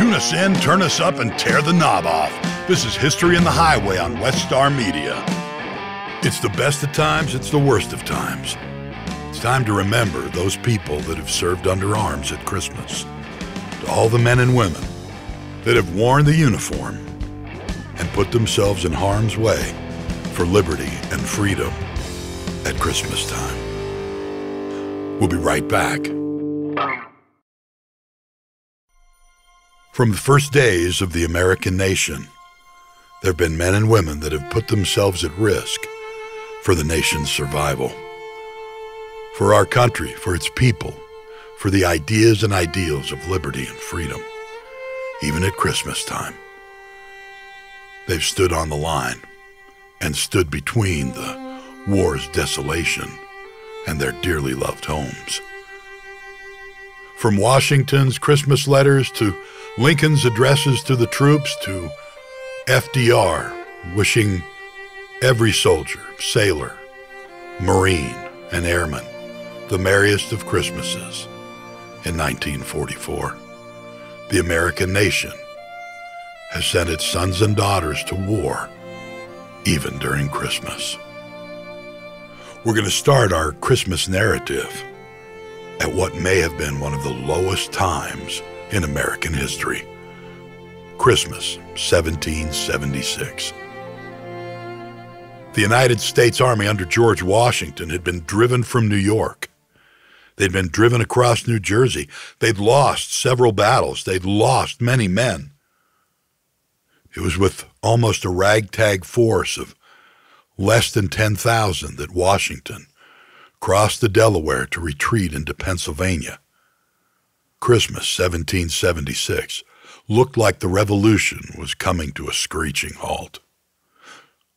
Tune us in, turn us up, and tear the knob off. This is History in the Highway on West Star Media. It's the best of times, it's the worst of times. It's time to remember those people that have served under arms at Christmas. To all the men and women that have worn the uniform and put themselves in harm's way for liberty and freedom at Christmas time. We'll be right back. From the first days of the American nation, there have been men and women that have put themselves at risk for the nation's survival, for our country, for its people, for the ideas and ideals of liberty and freedom, even at Christmas time. They've stood on the line and stood between the war's desolation and their dearly loved homes. From Washington's Christmas letters to Lincoln's addresses to the troops to FDR wishing every soldier, sailor, Marine, and airman the merriest of Christmases in 1944, the American nation has sent its sons and daughters to war even during Christmas. We're going to start our Christmas narrative at what may have been one of the lowest times in American history, Christmas 1776. The United States Army under George Washington had been driven from New York. They'd been driven across New Jersey. They'd lost several battles. They'd lost many men. It was with almost a ragtag force of less than 10,000 that Washington crossed the Delaware to retreat into Pennsylvania. Christmas 1776 looked like the Revolution was coming to a screeching halt.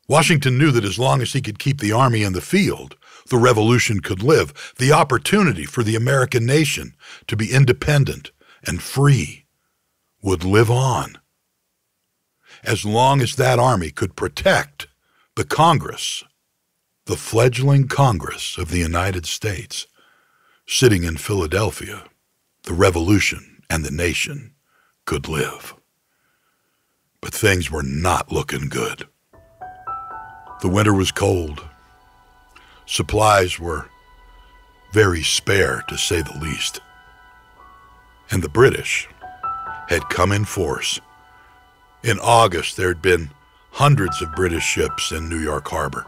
Washington knew that as long as he could keep the army in the field, the Revolution could live. The opportunity for the American nation to be independent and free would live on. As long as that army could protect the Congress, the fledgling Congress of the United States, sitting in Philadelphia, the Revolution and the nation could live. But things were not looking good. The winter was cold. Supplies were very spare, to say the least. And the British had come in force. In August, there had been hundreds of British ships in New York Harbor.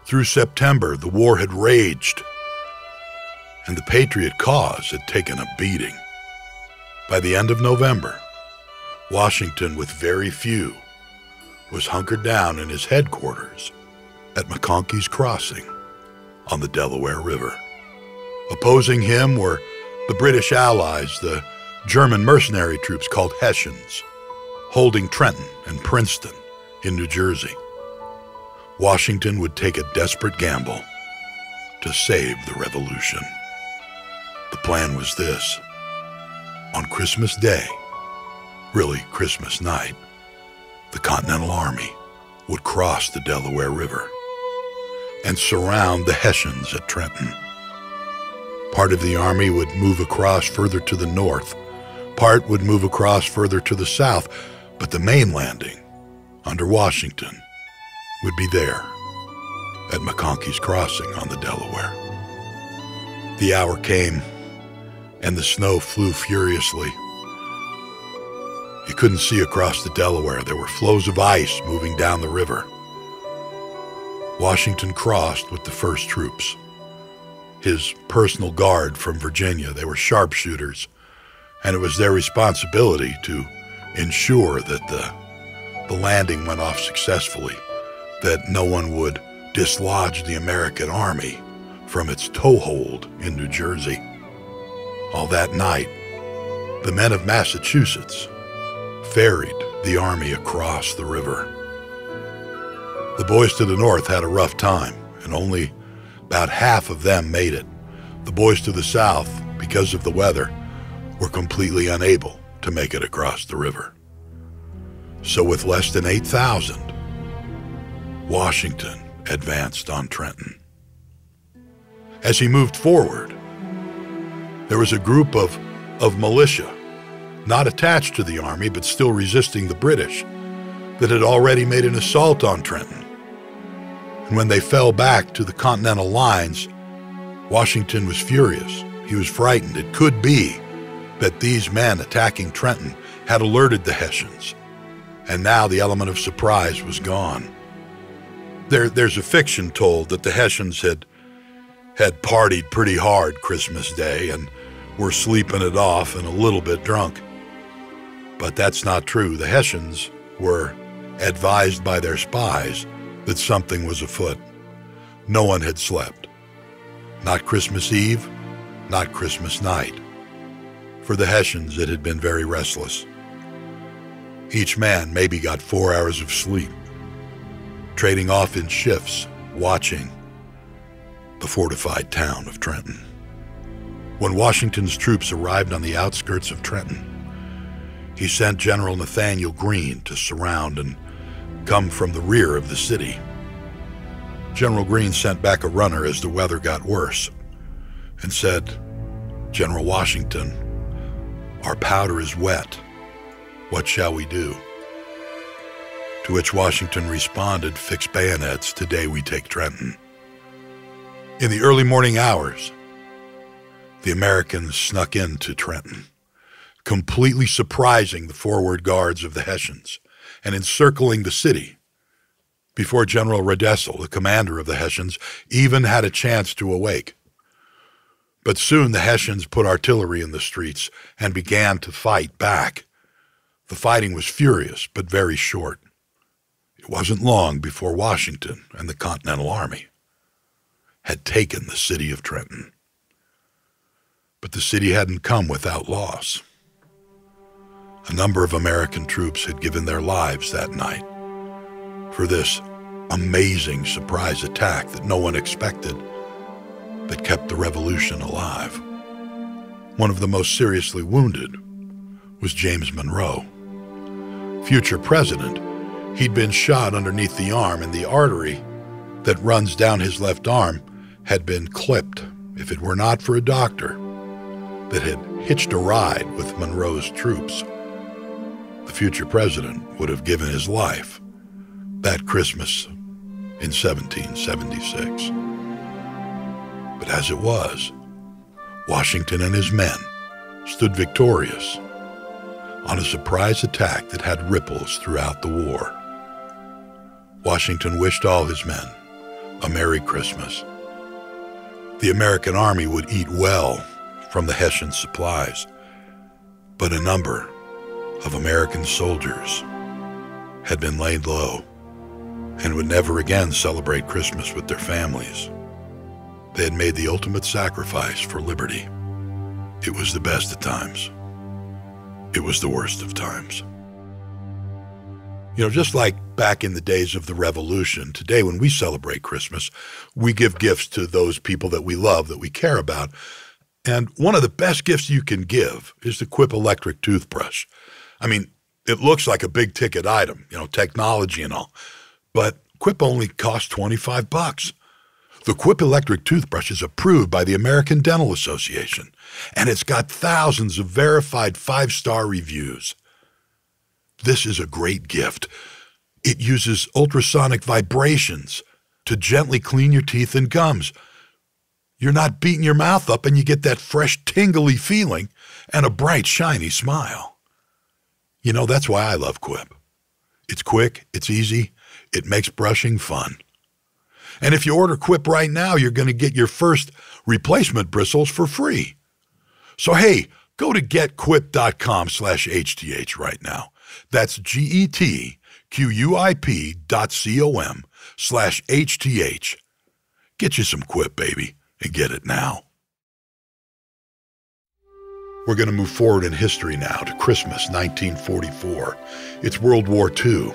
Through September, the war had raged, and the Patriot cause had taken a beating. By the end of November, Washington, with very few, was hunkered down in his headquarters at McConkey's Crossing on the Delaware River. Opposing him were the British allies, the German mercenary troops called Hessians, holding Trenton and Princeton in New Jersey. Washington would take a desperate gamble to save the Revolution. The plan was this. On Christmas Day, really Christmas night, the Continental Army would cross the Delaware River and surround the Hessians at Trenton. Part of the army would move across further to the north, part would move across further to the south, but the main landing under Washington would be there at McConkey's Crossing on the Delaware. The hour came, and the snow flew furiously. You couldn't see across the Delaware. There were floes of ice moving down the river. Washington crossed with the first troops. His personal guard from Virginia, they were sharpshooters, and it was their responsibility to ensure that the landing went off successfully, that no one would dislodge the American army from its toehold in New Jersey. All that night, the men of Massachusetts ferried the army across the river. The boys to the north had a rough time, and only about half of them made it. The boys to the south, because of the weather, were completely unable to make it across the river. So with less than 8,000, Washington advanced on Trenton. As he moved forward, there was a group of militia not attached to the army but still resisting the British, that had already made an assault on Trenton. And when they fell back to the Continental lines, Washington was furious. He was frightened. It could be that these men attacking Trenton had alerted the Hessians, and now the element of surprise was gone. There's a fiction told that the Hessians had partied pretty hard Christmas Day and were sleeping it off and a little bit drunk. But that's not true. The Hessians were advised by their spies that something was afoot. No one had slept. Not Christmas Eve, not Christmas night. For the Hessians, it had been very restless. Each man maybe got 4 hours of sleep, trading off in shifts, watching the fortified town of Trenton. When Washington's troops arrived on the outskirts of Trenton, he sent General Nathanael Greene to surround and come from the rear of the city. General Greene sent back a runner as the weather got worse and said, "General Washington, our powder is wet. What shall we do?" To which Washington responded, "Fix bayonets, today we take Trenton." In the early morning hours, the Americans snuck into Trenton, completely surprising the forward guards of the Hessians and encircling the city before General Redessel, the commander of the Hessians, even had a chance to awake. But soon the Hessians put artillery in the streets and began to fight back. The fighting was furious, but very short. It wasn't long before Washington and the Continental Army had taken the city of Trenton. But the city hadn't come without loss. A number of American troops had given their lives that night for this amazing surprise attack that no one expected, that kept the revolution alive. One of the most seriously wounded was James Monroe. Future president, he'd been shot underneath the arm, and the artery that runs down his left arm had been clipped. If it were not for a doctor that had hitched a ride with Monroe's troops, the future president would have given his life that Christmas in 1776. But as it was, Washington and his men stood victorious on a surprise attack that had ripples throughout the war. Washington wished all his men a Merry Christmas. The American army would eat well from the Hessian supplies, but a number of American soldiers had been laid low and would never again celebrate Christmas with their families. They had made the ultimate sacrifice for liberty. It was the best of times. It was the worst of times. You know, just like back in the days of the Revolution, today when we celebrate Christmas, we give gifts to those people that we love, that we care about. And one of the best gifts you can give is the Quip electric toothbrush. I mean, it looks like a big ticket item, you know, technology and all, but Quip only costs $25. The Quip electric toothbrush is approved by the American Dental Association, and it's got thousands of verified 5-star reviews. This is a great gift. It uses ultrasonic vibrations to gently clean your teeth and gums. You're not beating your mouth up, and you get that fresh, tingly feeling and a bright, shiny smile. You know, that's why I love Quip. It's quick, it's easy, it makes brushing fun. And if you order Quip right now, you're going to get your first replacement bristles for free. So hey, go to getquip.com/HTH right now. That's GETQUIP.com/HTH. Get you some Quip, baby, and get it now. We're going to move forward in history now to Christmas 1944. It's World War II.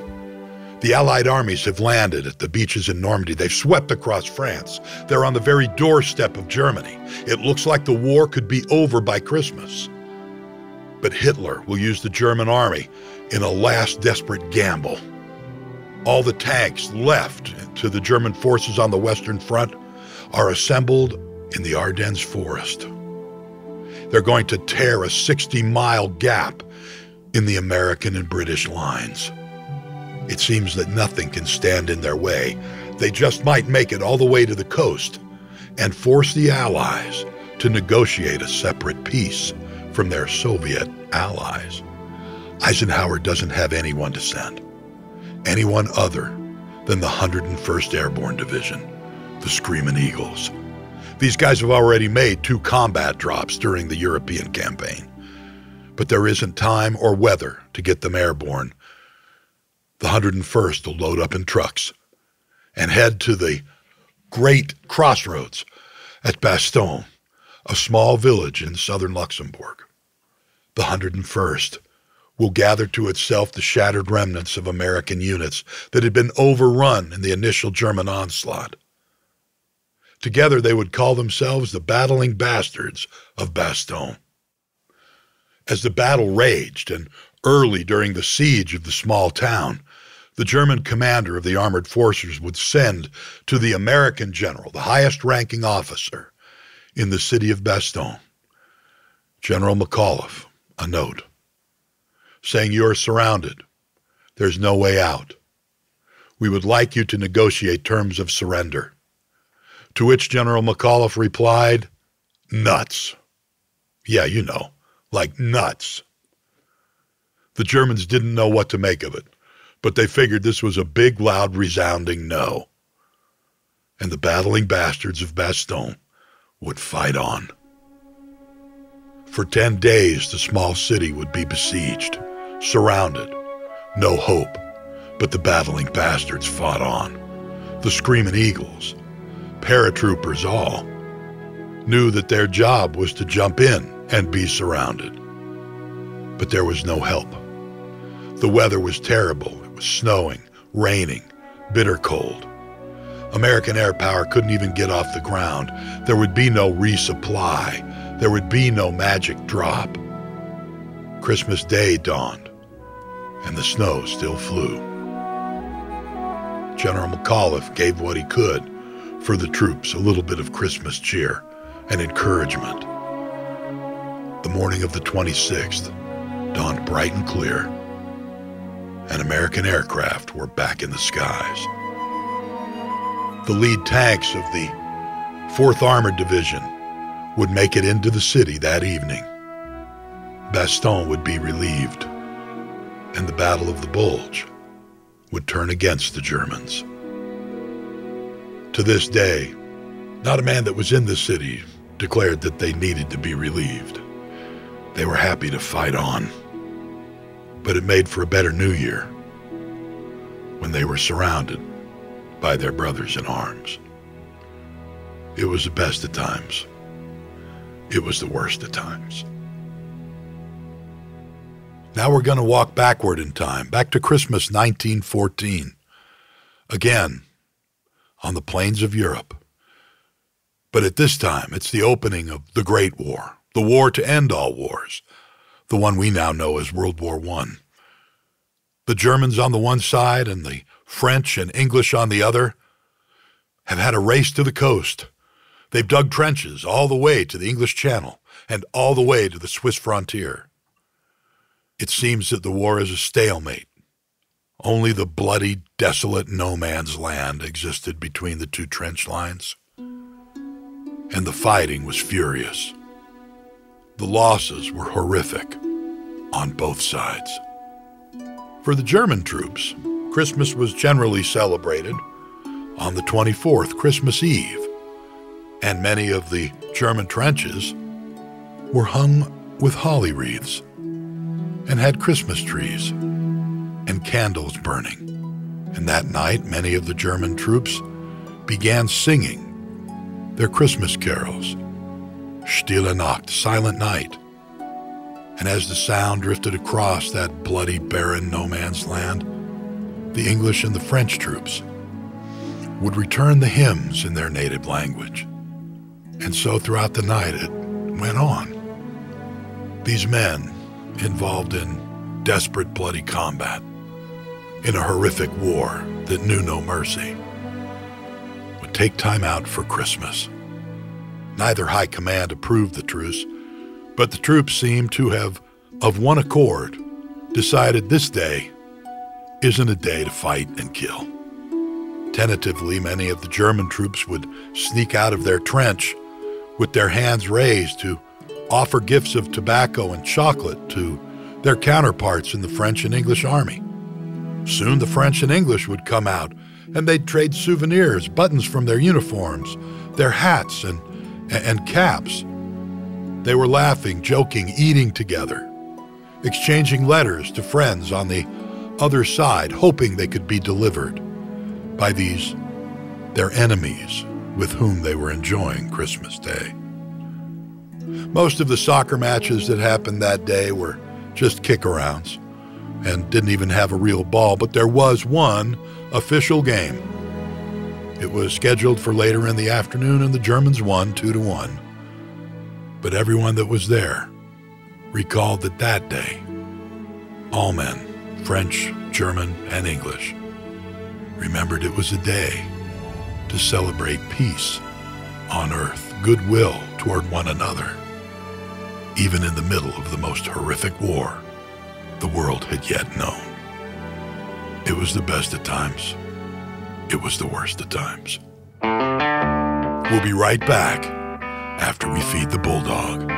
The Allied armies have landed at the beaches in Normandy. They've swept across France. They're on the very doorstep of Germany. It looks like the war could be over by Christmas. But Hitler will use the German army in a last desperate gamble. All the tanks left to the German forces on the Western Front are assembled in the Ardennes forest. They're going to tear a 60-mile gap in the American and British lines. It seems that nothing can stand in their way. They just might make it all the way to the coast and force the Allies to negotiate a separate peace from their Soviet allies. Eisenhower doesn't have anyone to send, anyone other than the 101st Airborne Division, the Screamin Eagles. These guys have already made 2 combat drops during the European campaign, but there isn't time or weather to get them airborne. The 101st will load up in trucks and head to the great crossroads at Bastogne, a small village in southern Luxembourg. The 101st will gather to itself the shattered remnants of American units that had been overrun in the initial German onslaught. Together they would call themselves the Battling Bastards of Bastogne. As the battle raged, and early during the siege of the small town, the German commander of the armored forces would send to the American general, the highest-ranking officer in the city of Bastogne, General McAuliffe, a note saying, "You are surrounded. There's no way out. We would like you to negotiate terms of surrender." To which General McAuliffe replied, "Nuts." Yeah, you know, like nuts. The Germans didn't know what to make of it, but they figured this was a big, loud, resounding no. And the Battling Bastards of Bastogne would fight on. For 10 days, the small city would be besieged, surrounded, no hope, but the Battling Bastards fought on. The Screamin Eagles, paratroopers all, knew that their job was to jump in and be surrounded. But there was no help. The weather was terrible. It was snowing, raining, bitter cold. American air power couldn't even get off the ground. There would be no resupply. There would be no magic drop. Christmas Day dawned, and the snow still flew. General McAuliffe gave what he could for the troops, a little bit of Christmas cheer and encouragement. The morning of the 26th dawned bright and clear, and American aircraft were back in the skies. The lead tanks of the 4th Armored Division would make it into the city that evening. Bastogne would be relieved, and the Battle of the Bulge would turn against the Germans. To this day, not a man that was in the city declared that they needed to be relieved. They were happy to fight on. But it made for a better New Year when they were surrounded by their brothers in arms. It was the best of times. It was the worst of times. Now we're going to walk backward in time, back to Christmas 1914. Again, on the plains of Europe. But at this time, it's the opening of the Great War, the war to end all wars, the one we now know as World War I. The Germans on the one side and the French and English on the other have had a race to the coast. They've dug trenches all the way to the English Channel and all the way to the Swiss frontier. It seems that the war is a stalemate. Only the bloody, desolate no-man's land existed between the two trench lines. And the fighting was furious. The losses were horrific on both sides. For the German troops, Christmas was generally celebrated on the 24th, Christmas Eve, and many of the German trenches were hung with holly wreaths and had Christmas trees and candles burning. And that night, many of the German troops began singing their Christmas carols, Stille Nacht, Silent Night. And as the sound drifted across that bloody, barren no-man's land, the English and the French troops would return the hymns in their native language. And so throughout the night it went on. These men, involved in desperate, bloody combat, in a horrific war that knew no mercy, would take time out for Christmas. Neither high command approved the truce, But the troops seemed to have, of one accord, decided this day isn't a day to fight and kill. Tentatively, many of the German troops would sneak out of their trench with their hands raised to offer gifts of tobacco and chocolate to their counterparts in the French and English army. Soon the French and English would come out, and they'd trade souvenirs, buttons from their uniforms, their hats and caps. They were laughing, joking, eating together, exchanging letters to friends on the other side, hoping they could be delivered by these, their enemies, with whom they were enjoying Christmas Day. Most of the soccer matches that happened that day were just kick-arounds and didn't even have a real ball, but there was one official game. It was scheduled for later in the afternoon, and the Germans won 2-1. But everyone that was there recalled that that day, all men, French, German, and English, remembered it was a day to celebrate peace on earth, goodwill toward one another, even in the middle of the most horrific war the world had yet known. It was the best of times. It was the worst of times. We'll be right back after we feed the bulldog.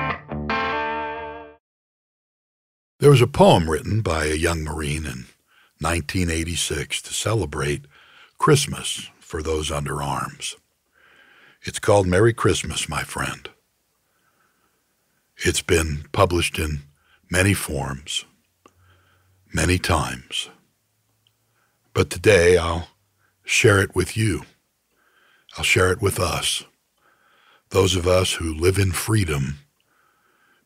There was a poem written by a young Marine in 1986 to celebrate Christmas for those under arms. It's called Merry Christmas, My Friend. It's been published in many forms, many times. But today I'll share it with you. I'll share it with us, those of us who live in freedom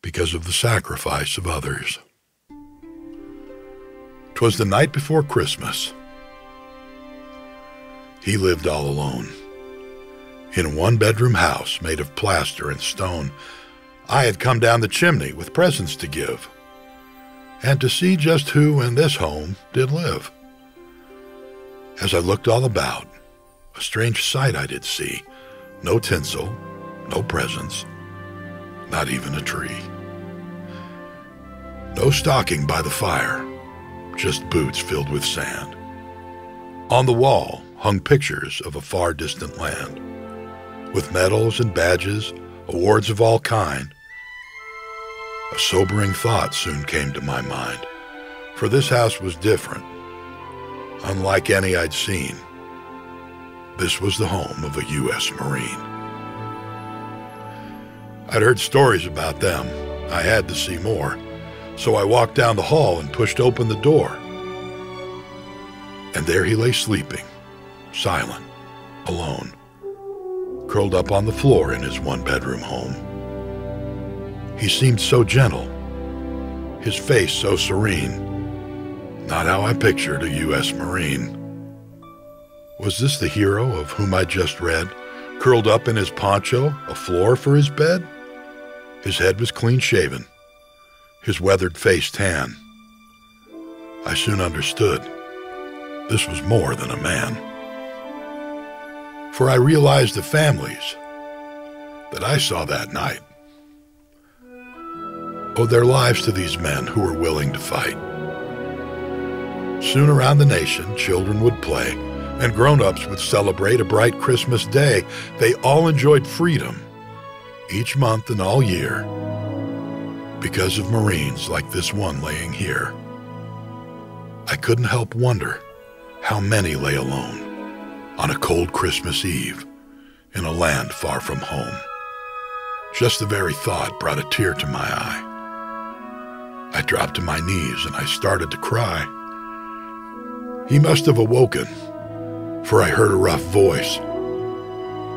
because of the sacrifice of others. 'Twas the night before Christmas. He lived all alone in a one-bedroom house made of plaster and stone. I had come down the chimney with presents to give, and to see just who in this home did live. As I looked all about, a strange sight I did see. No tinsel, no presents, not even a tree. No stocking by the fire, just boots filled with sand. On the wall hung pictures of a far distant land, with medals and badges, awards of all kind. A sobering thought soon came to my mind, for this house was different, unlike any I'd seen. This was the home of a U.S. Marine. I'd heard stories about them. I had to see more, so I walked down the hall and pushed open the door. And there he lay sleeping, silent, alone, curled up on the floor in his one-bedroom home. He seemed so gentle, his face so serene, not how I pictured a U.S. Marine. Was this the hero of whom I just read, curled up in his poncho, a floor for his bed? His head was clean-shaven, his weathered face tan. I soon understood this was more than a man. For I realized the families that I saw that night owed their lives to these men who were willing to fight. Soon around the nation, children would play, and grown-ups would celebrate a bright Christmas day. They all enjoyed freedom, each month and all year, because of Marines like this one laying here. I couldn't help wonder how many lay alone on a cold Christmas Eve in a land far from home. Just the very thought brought a tear to my eye. I dropped to my knees and I started to cry. He must have awoken, for I heard a rough voice.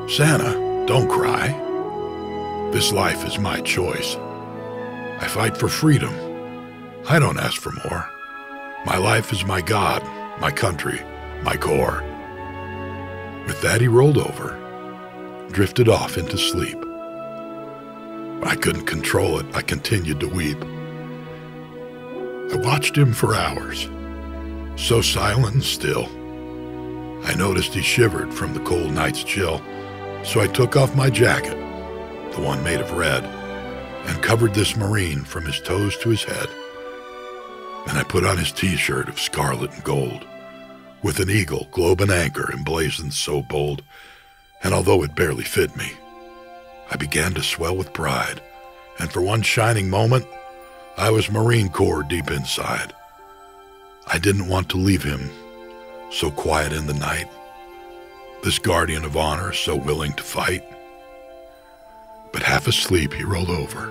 "Santa, don't cry. This life is my choice. I fight for freedom. I don't ask for more. My life is my God, my country, my Corps." With that, he rolled over, drifted off into sleep. I couldn't control it. I continued to weep. I watched him for hours, so silent and still. I noticed he shivered from the cold night's chill, so I took off my jacket, the one made of red, and covered this Marine from his toes to his head. And I put on his T-shirt of scarlet and gold, with an eagle, globe and anchor emblazoned so bold, and although it barely fit me, I began to swell with pride, and for one shining moment, I was Marine Corps deep inside. I didn't want to leave him, so quiet in the night, this guardian of honor so willing to fight. But half asleep he rolled over,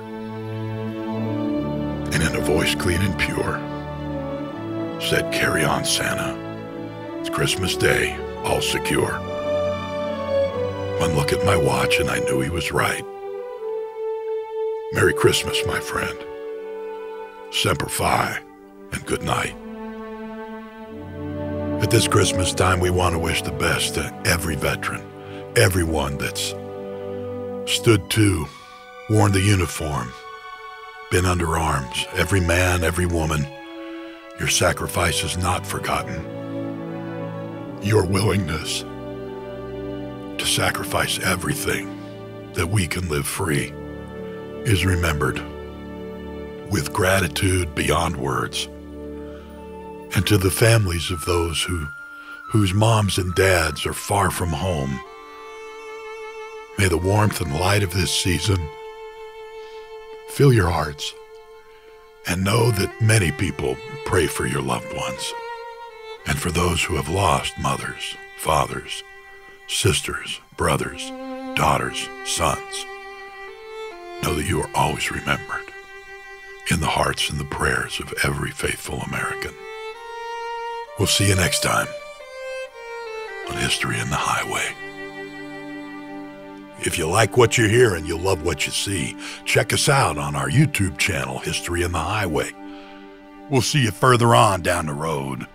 and in a voice clean and pure, said, "Carry on, Santa. It's Christmas Day, all secure." One look at my watch and I knew he was right. Merry Christmas, my friend. Semper Fi, and good night. At this Christmas time, we want to wish the best to every veteran, everyone that's stood to, worn the uniform, been under arms, every man, every woman. Your sacrifice is not forgotten. Your willingness to sacrifice everything that we can live free is remembered with gratitude beyond words. And to the families of those whose moms and dads are far from home, may the warmth and light of this season fill your hearts, and know that many people pray for your loved ones, and for those who have lost mothers, fathers, sisters, brothers, daughters, sons. Know that you are always remembered in the hearts and the prayers of every faithful American. We'll see you next time on History in the Highway. If you like what you hear and you love what you see, check us out on our YouTube channel, History in the Highway. We'll see you further on down the road.